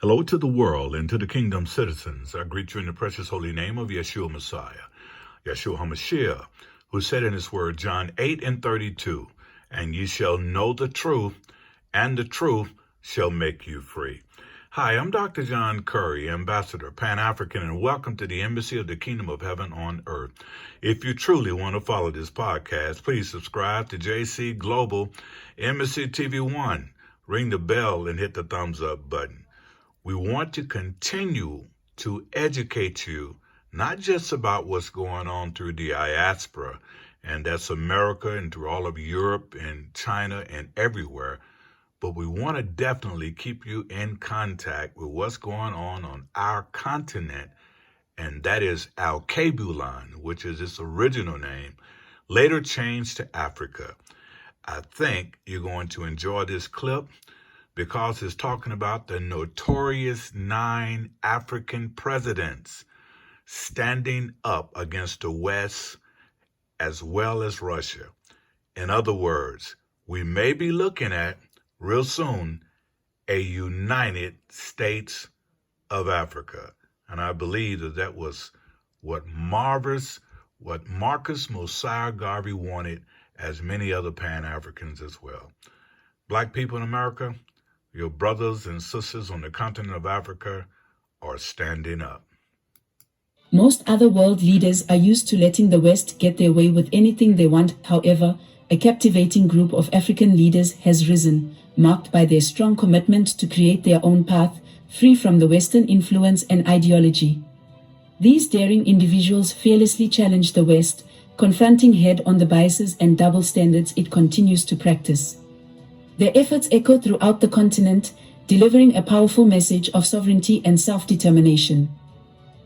Hello to the world and to the kingdom citizens. I greet you in the precious holy name of Yeshua Messiah, Yeshua HaMashiach, who said in his word, John 8:32, and ye shall know the truth, and the truth shall make you free. Hi, I'm Dr. John Curry, Ambassador, Pan-African, and welcome to the Embassy of the Kingdom of Heaven on Earth. If you truly want to follow this podcast, please subscribe to JC Global Embassy TV 1. Ring the bell and hit the thumbs up button. We want to continue to educate you, not just about what's going on through the diaspora, and that's America and through all of Europe and China and everywhere, but we want to definitely keep you in contact with what's going on our continent, and that is Al-Kabulan, which is its original name, later changed to Africa. I think you're going to enjoy this clip because it's talking about the notorious 9 African presidents standing up against the West as well as Russia. In other words, we may be looking at, real soon, a United States of Africa. And I believe that was what Marcus Mosiah Garvey wanted, as many other Pan-Africans as well. Black people in America, your brothers and sisters on the continent of Africa are standing up. Most other world leaders are used to letting the West get their way with anything they want. However, a captivating group of African leaders has risen, marked by their strong commitment to create their own path, free from the Western influence and ideology. These daring individuals fearlessly challenge the West, confronting head-on the biases and double standards it continues to practice. Their efforts echo throughout the continent, delivering a powerful message of sovereignty and self-determination.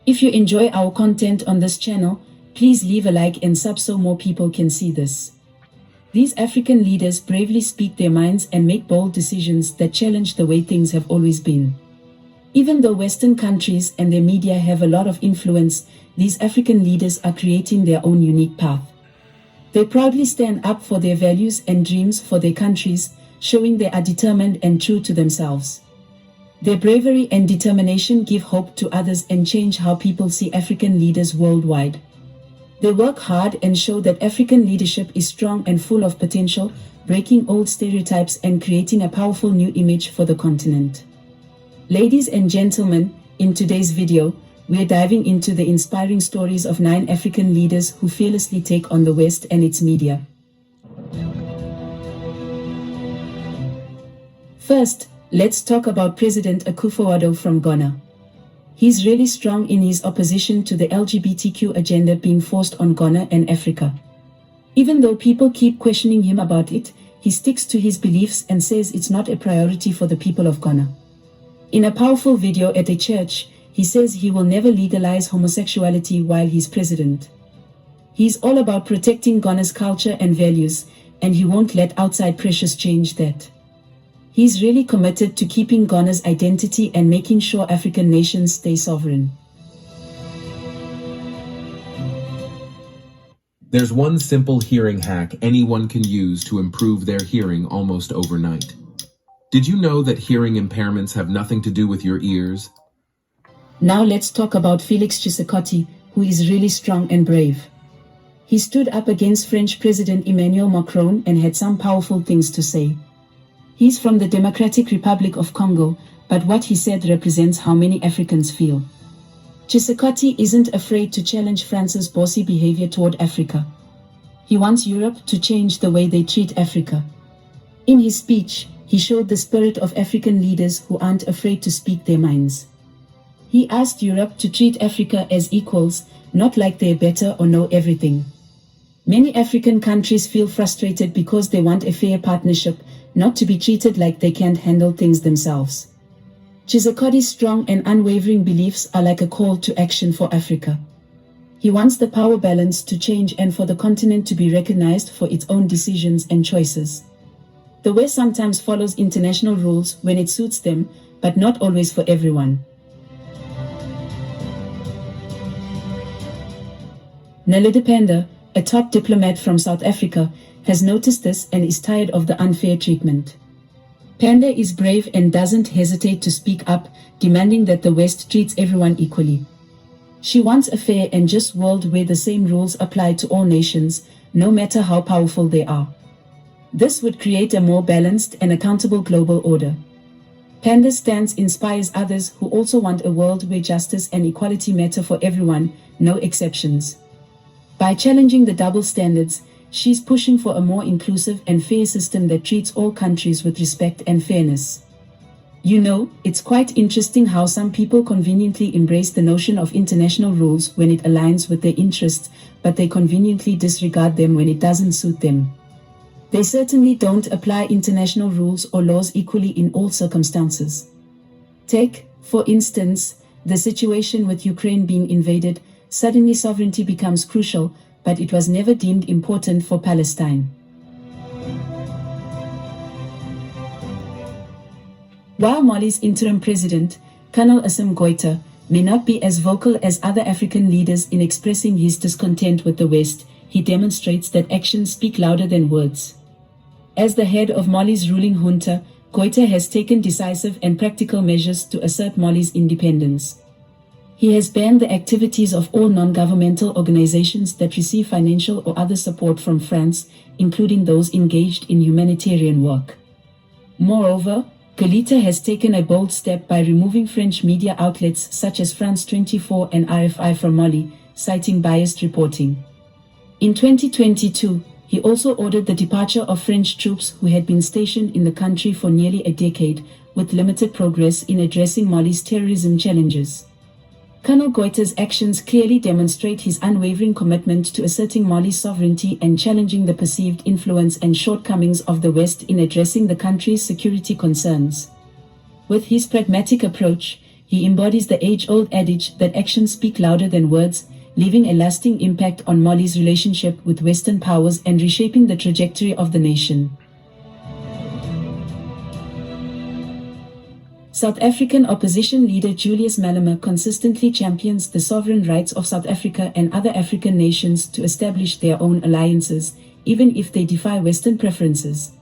If you enjoy our content on this channel, please leave a like and sub so more people can see this. These African leaders bravely speak their minds and make bold decisions that challenge the way things have always been. Even though Western countries and their media have a lot of influence, these African leaders are creating their own unique path. They proudly stand up for their values and dreams for their countries, showing they are determined and true to themselves. Their bravery and determination give hope to others and change how people see African leaders worldwide. They work hard and show that African leadership is strong and full of potential, breaking old stereotypes and creating a powerful new image for the continent. Ladies and gentlemen, in today's video, we are diving into the inspiring stories of 9 African leaders who fearlessly take on the West and its media. First, let's talk about President Akufo-Addo from Ghana. He's really strong in his opposition to the LGBTQ agenda being forced on Ghana and Africa. Even though people keep questioning him about it, he sticks to his beliefs and says it's not a priority for the people of Ghana. In a powerful video at a church, he says he will never legalize homosexuality while he's president. He's all about protecting Ghana's culture and values, and he won't let outside pressures change that. He's really committed to keeping Ghana's identity and making sure African nations stay sovereign. There's one simple hearing hack anyone can use to improve their hearing almost overnight. Did you know that hearing impairments have nothing to do with your ears? Now let's talk about Felix Tshisekedi, who is really strong and brave. He stood up against French President Emmanuel Macron and had some powerful things to say. He's from the Democratic Republic of Congo, but what he said represents how many Africans feel. Tshisekedi isn't afraid to challenge France's bossy behavior toward Africa. He wants Europe to change the way they treat Africa. In his speech, he showed the spirit of African leaders who aren't afraid to speak their minds. He asked Europe to treat Africa as equals, not like they're better or know everything. Many African countries feel frustrated because they want a fair partnership, not to be treated like they can't handle things themselves. Tshisekedi's strong and unwavering beliefs are like a call to action for Africa. He wants the power balance to change and for the continent to be recognized for its own decisions and choices. The West sometimes follows international rules when it suits them, but not always for everyone. Naledi Pandor, a top diplomat from South Africa, has noticed this and is tired of the unfair treatment. Panda is brave and doesn't hesitate to speak up, demanding that the West treats everyone equally. She wants a fair and just world where the same rules apply to all nations, no matter how powerful they are. This would create a more balanced and accountable global order. Panda's stance inspires others who also want a world where justice and equality matter for everyone, no exceptions. By challenging the double standards, she's pushing for a more inclusive and fair system that treats all countries with respect and fairness. You know, it's quite interesting how some people conveniently embrace the notion of international rules when it aligns with their interests, but they conveniently disregard them when it doesn't suit them. They certainly don't apply international rules or laws equally in all circumstances. Take, for instance, the situation with Ukraine being invaded. Suddenly sovereignty becomes crucial, but it was never deemed important for Palestine. While Mali's interim president, Colonel Assimi Goïta, may not be as vocal as other African leaders in expressing his discontent with the West, he demonstrates that actions speak louder than words. As the head of Mali's ruling junta, Goïta has taken decisive and practical measures to assert Mali's independence. He has banned the activities of all non-governmental organizations that receive financial or other support from France, including those engaged in humanitarian work. Moreover, Goïta has taken a bold step by removing French media outlets such as France 24 and RFI from Mali, citing biased reporting. In 2022, he also ordered the departure of French troops who had been stationed in the country for nearly a decade, with limited progress in addressing Mali's terrorism challenges. Colonel Goïta's actions clearly demonstrate his unwavering commitment to asserting Mali's sovereignty and challenging the perceived influence and shortcomings of the West in addressing the country's security concerns. With his pragmatic approach, he embodies the age-old adage that actions speak louder than words, leaving a lasting impact on Mali's relationship with Western powers and reshaping the trajectory of the nation. South African opposition leader Julius Malema consistently champions the sovereign rights of South Africa and other African nations to establish their own alliances, even if they defy Western preferences.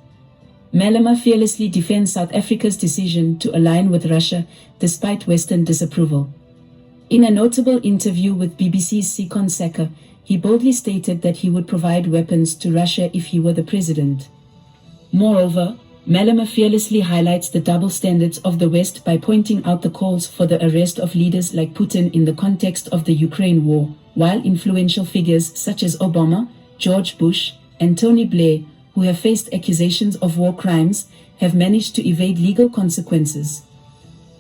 Malema fearlessly defends South Africa's decision to align with Russia, despite Western disapproval. In a notable interview with BBC's Sikon Saka, he boldly stated that he would provide weapons to Russia if he were the president. Moreover, Malema fearlessly highlights the double standards of the West by pointing out the calls for the arrest of leaders like Putin in the context of the Ukraine war, while influential figures such as Obama, George Bush, and Tony Blair, who have faced accusations of war crimes, have managed to evade legal consequences.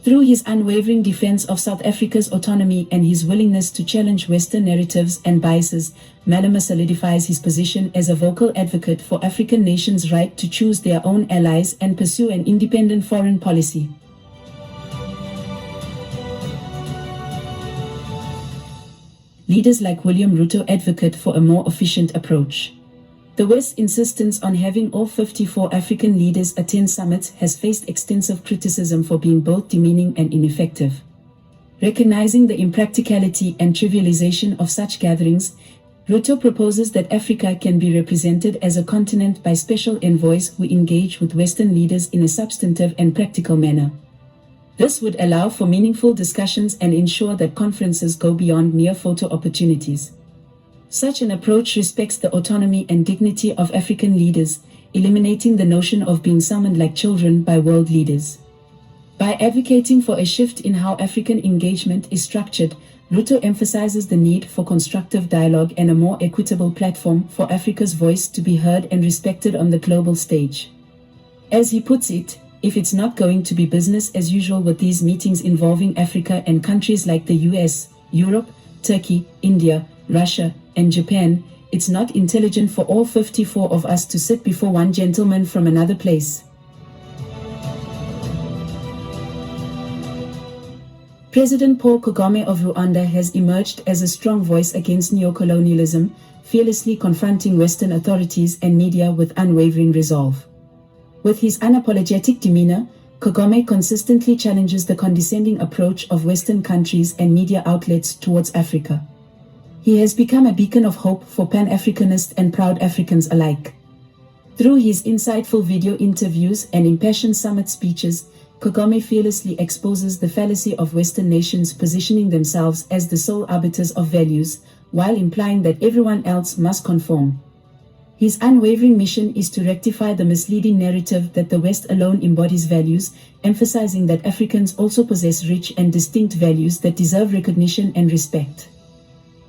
Through his unwavering defense of South Africa's autonomy and his willingness to challenge Western narratives and biases, Malema solidifies his position as a vocal advocate for African nations' right to choose their own allies and pursue an independent foreign policy. Leaders like William Ruto advocate for a more efficient approach. The West's insistence on having all 54 African leaders attend summits has faced extensive criticism for being both demeaning and ineffective. Recognizing the impracticality and trivialization of such gatherings, Ruto proposes that Africa can be represented as a continent by special envoys who engage with Western leaders in a substantive and practical manner. This would allow for meaningful discussions and ensure that conferences go beyond mere photo opportunities. Such an approach respects the autonomy and dignity of African leaders, eliminating the notion of being summoned like children by world leaders. By advocating for a shift in how African engagement is structured, Ruto emphasizes the need for constructive dialogue and a more equitable platform for Africa's voice to be heard and respected on the global stage. As he puts it, if it's not going to be business as usual with these meetings involving Africa and countries like the US, Europe, Turkey, India, Russia, and Japan, it's not intelligent for all 54 of us to sit before one gentleman from another place. President Paul Kagame of Rwanda has emerged as a strong voice against neocolonialism, fearlessly confronting Western authorities and media with unwavering resolve. With his unapologetic demeanor, Kagame consistently challenges the condescending approach of Western countries and media outlets towards Africa. He has become a beacon of hope for Pan-Africanists and proud Africans alike. Through his insightful video interviews and impassioned summit speeches, Kagame fearlessly exposes the fallacy of Western nations positioning themselves as the sole arbiters of values, while implying that everyone else must conform. His unwavering mission is to rectify the misleading narrative that the West alone embodies values, emphasizing that Africans also possess rich and distinct values that deserve recognition and respect.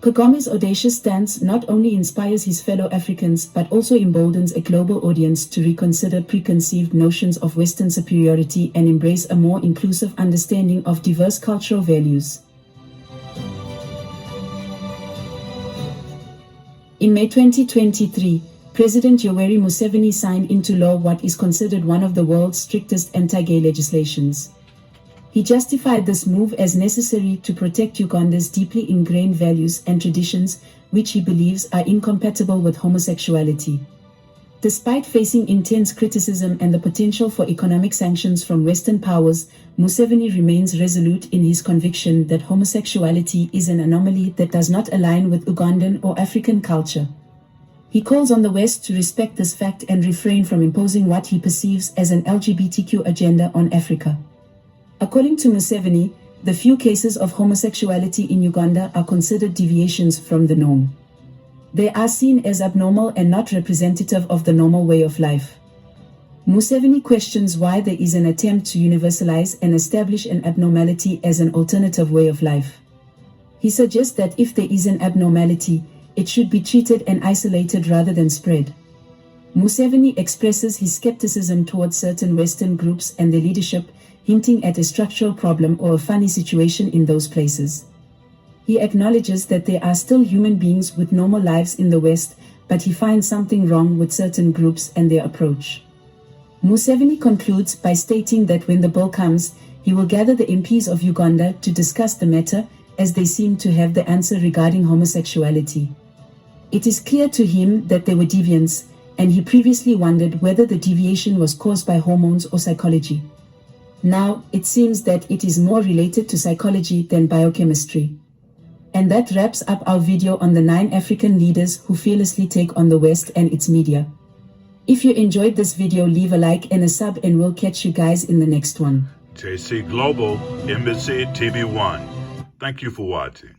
Kagame's audacious stance not only inspires his fellow Africans but also emboldens a global audience to reconsider preconceived notions of Western superiority and embrace a more inclusive understanding of diverse cultural values. In May 2023, President Yoweri Museveni signed into law what is considered one of the world's strictest anti-gay legislations. He justified this move as necessary to protect Uganda's deeply ingrained values and traditions, which he believes are incompatible with homosexuality. Despite facing intense criticism and the potential for economic sanctions from Western powers, Museveni remains resolute in his conviction that homosexuality is an anomaly that does not align with Ugandan or African culture. He calls on the West to respect this fact and refrain from imposing what he perceives as an LGBTQ agenda on Africa. According to Museveni, the few cases of homosexuality in Uganda are considered deviations from the norm. They are seen as abnormal and not representative of the normal way of life. Museveni questions why there is an attempt to universalize and establish an abnormality as an alternative way of life. He suggests that if there is an abnormality, it should be treated and isolated rather than spread. Museveni expresses his skepticism towards certain Western groups and their leadership, hinting at a structural problem or a funny situation in those places. He acknowledges that there are still human beings with normal lives in the West, but he finds something wrong with certain groups and their approach. Museveni concludes by stating that when the bill comes, he will gather the MPs of Uganda to discuss the matter, as they seem to have the answer regarding homosexuality. It is clear to him that there were deviants, and he previously wondered whether the deviation was caused by hormones or psychology. Now, it seems that it is more related to psychology than biochemistry. And that wraps up our video on the 9 African leaders who fearlessly take on the West and its media. If you enjoyed this video, leave a like and a sub, and we'll catch you guys in the next one. JC Global, Embassy TV1. Thank you for watching.